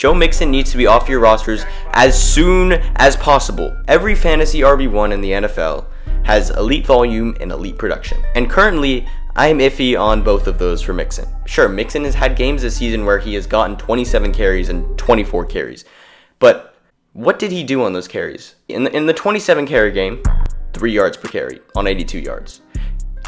Joe Mixon needs to be off your rosters as soon as possible. Every fantasy RB1 in the NFL has elite volume and elite production. And currently, I am iffy on both of those for Mixon. Sure, Mixon has had games this season where he has gotten 27 carries and 24 carries. But what did he do on those carries? In the 27 carry game, 3 yards per carry on 82 yards.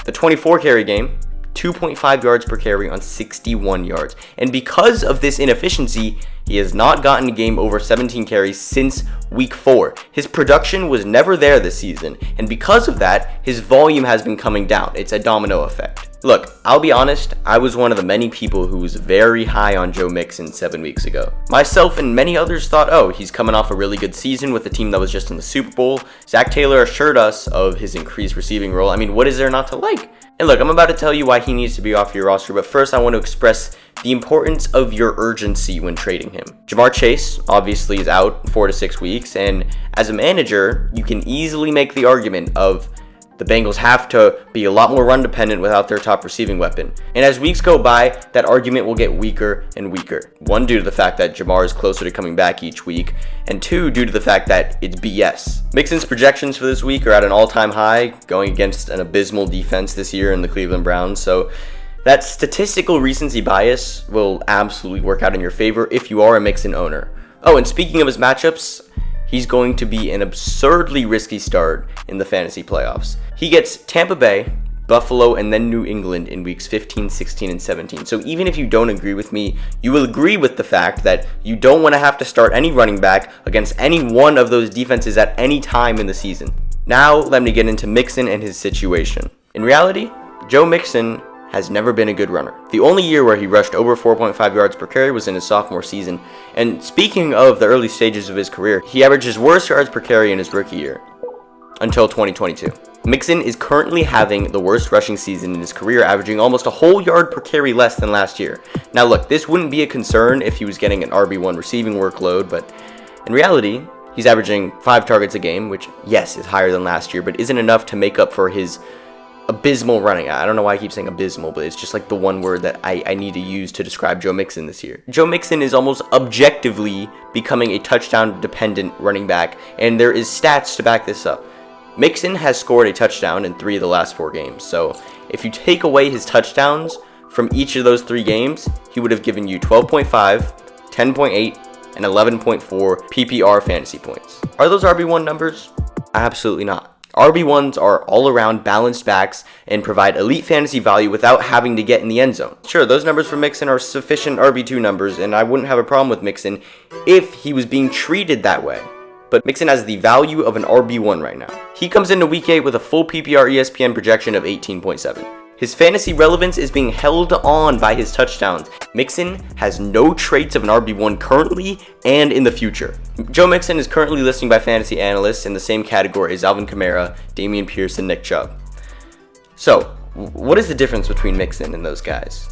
The 24 carry game, 2.5 yards per carry on 61 yards. And because of this inefficiency, he has not gotten a game over 17 carries since week 4. His production was never there this season, and because of that, his volume has been coming down. It's a domino effect. Look, I'll be honest, I was one of the many people who was very high on Joe Mixon 7 weeks ago. Myself and many others thought, oh, he's coming off a really good season with a team that was just in the Super Bowl. Zach Taylor assured us of his increased receiving role. I mean, what is there not to like? And look, I'm about to tell you why he needs to be off your roster, but first I want to express the importance of your urgency when trading him. Jamar Chase obviously is out 4 to 6 weeks, and as a manager, you can easily make the argument of the Bengals have to be a lot more run dependent without their top receiving weapon. And as weeks go by, that argument will get weaker and weaker. 1, due to the fact that Jamar is closer to coming back each week, and 2, due to the fact that it's BS. Mixon's projections for this week are at an all-time high, going against an abysmal defense this year in the Cleveland Browns, so that statistical recency bias will absolutely work out in your favor if you are a Mixon owner. Oh, and speaking of his matchups, he's going to be an absurdly risky start in the fantasy playoffs. He gets Tampa Bay, Buffalo, and then New England in weeks 15, 16, and 17. So even if you don't agree with me, you will agree with the fact that you don't want to have to start any running back against any one of those defenses at any time in the season. Now, let me get into Mixon and his situation. In reality, Joe Mixon has never been a good runner. The only year where he rushed over 4.5 yards per carry was in his sophomore season. And speaking of the early stages of his career, he averaged his worst yards per carry in his rookie year until 2022. Mixon is currently having the worst rushing season in his career, averaging almost a whole yard per carry less than last year. Now look, this wouldn't be a concern if he was getting an RB1 receiving workload, but in reality, he's averaging 5 targets a game, which yes, is higher than last year, but isn't enough to make up for his abysmal running. I don't know why I keep saying abysmal, but it's just like the one word that I need to use to describe Joe Mixon this year. Joe Mixon is almost objectively becoming a touchdown dependent running back, and there is stats to back this up. Mixon has scored a touchdown in 3 of the last 4 games, so if you take away his touchdowns from each of those 3 games, he would have given you 12.5, 10.8, and 11.4 PPR fantasy points. Are those RB1 numbers? Absolutely not. RB1s are all-around balanced backs and provide elite fantasy value without having to get in the end zone. Sure, those numbers for Mixon are sufficient RB2 numbers, and I wouldn't have a problem with Mixon if he was being treated that way. But Mixon has the value of an RB1 right now. He comes into week 8 with a full PPR ESPN projection of 18.7. His fantasy relevance is being held on by his touchdowns. Mixon has no traits of an RB1 currently and in the future. Joe Mixon is currently listed by fantasy analysts in the same category as Alvin Kamara, Dameon Pierce, and Nick Chubb. So, what is the difference between Mixon and those guys?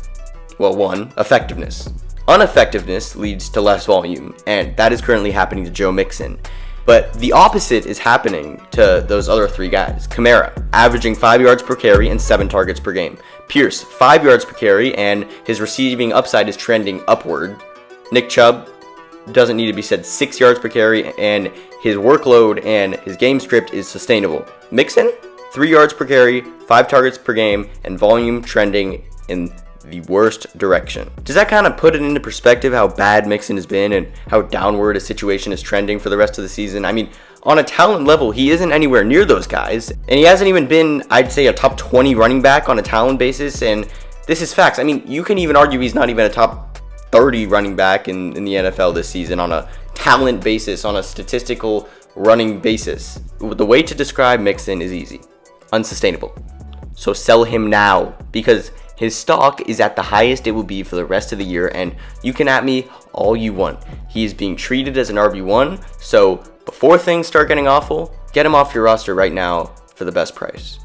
Well, 1, effectiveness. Ineffectiveness leads to less volume, and that is currently happening to Joe Mixon. But the opposite is happening to those other 3 guys. Kamara, averaging 5 yards per carry and 7 targets per game. Pierce, 5 yards per carry, and his receiving upside is trending upward. Nick Chubb, doesn't need to be said, 6 yards per carry, and his workload and his game script is sustainable. Mixon, 3 yards per carry, 5 targets per game, and volume trending in the worst direction. Does that kind of put it into perspective how bad Mixon has been and how downward his situation is trending for the rest of the season? I mean, on a talent level, he isn't anywhere near those guys, and he hasn't even been, I'd say, a top 20 running back on a talent basis, and this is facts. I mean, you can even argue he's not even a top 30 running back in the NFL this season on a talent basis, on a statistical running basis. The way to describe Mixon is easy: unsustainable. So sell him now, because his stock is at the highest it will be for the rest of the year, and you can at me all you want. He is being treated as an RB1, so before things start getting awful, get him off your roster right now for the best price.